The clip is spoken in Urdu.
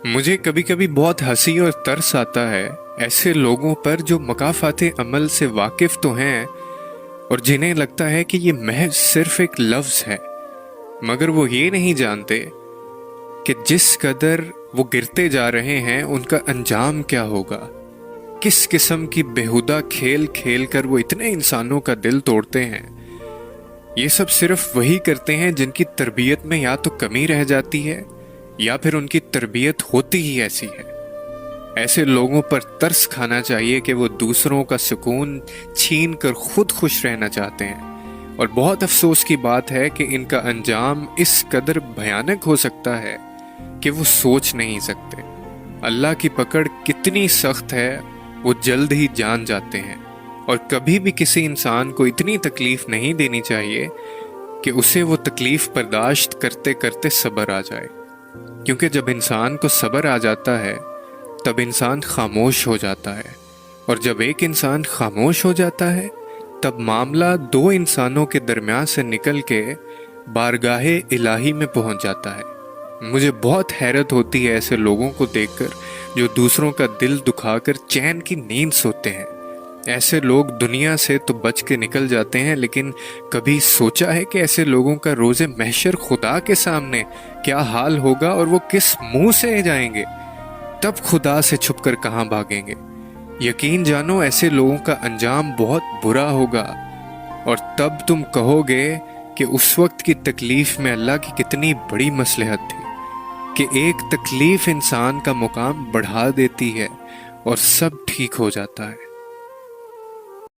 مجھے کبھی کبھی بہت ہنسی اور ترس آتا ہے ایسے لوگوں پر جو مکافات عمل سے واقف تو ہیں اور جنہیں لگتا ہے کہ یہ محض صرف ایک لفظ ہے، مگر وہ یہ نہیں جانتے کہ جس قدر وہ گرتے جا رہے ہیں ان کا انجام کیا ہوگا۔ کس قسم کی بیہودہ کھیل کھیل کر وہ اتنے انسانوں کا دل توڑتے ہیں۔ یہ سب صرف وہی کرتے ہیں جن کی تربیت میں یا تو کمی رہ جاتی ہے یا پھر ان کی تربیت ہوتی ہی ایسی ہے۔ ایسے لوگوں پر ترس کھانا چاہیے کہ وہ دوسروں کا سکون چھین کر خود خوش رہنا چاہتے ہیں، اور بہت افسوس کی بات ہے کہ ان کا انجام اس قدر بھیانک ہو سکتا ہے کہ وہ سوچ نہیں سکتے۔ اللہ کی پکڑ کتنی سخت ہے وہ جلد ہی جان جاتے ہیں، اور کبھی بھی کسی انسان کو اتنی تکلیف نہیں دینی چاہیے کہ اسے وہ تکلیف برداشت کرتے کرتے صبر آ جائے، کیونکہ جب انسان کو صبر آ جاتا ہے تب انسان خاموش ہو جاتا ہے، اور جب ایک انسان خاموش ہو جاتا ہے تب معاملہ دو انسانوں کے درمیان سے نکل کے بارگاہ الہی میں پہنچ جاتا ہے۔ مجھے بہت حیرت ہوتی ہے ایسے لوگوں کو دیکھ کر جو دوسروں کا دل دکھا کر چین کی نیند سوتے ہیں۔ ایسے لوگ دنیا سے تو بچ کے نکل جاتے ہیں، لیکن کبھی سوچا ہے کہ ایسے لوگوں کا روز محشر خدا کے سامنے کیا حال ہوگا، اور وہ کس منہ سے جائیں گے؟ تب خدا سے چھپ کر کہاں بھاگیں گے؟ یقین جانو ایسے لوگوں کا انجام بہت برا ہوگا، اور تب تم کہو گے کہ اس وقت کی تکلیف میں اللہ کی کتنی بڑی مصلحت تھی کہ ایک تکلیف انسان کا مقام بڑھا دیتی ہے اور سب ٹھیک ہو جاتا ہے۔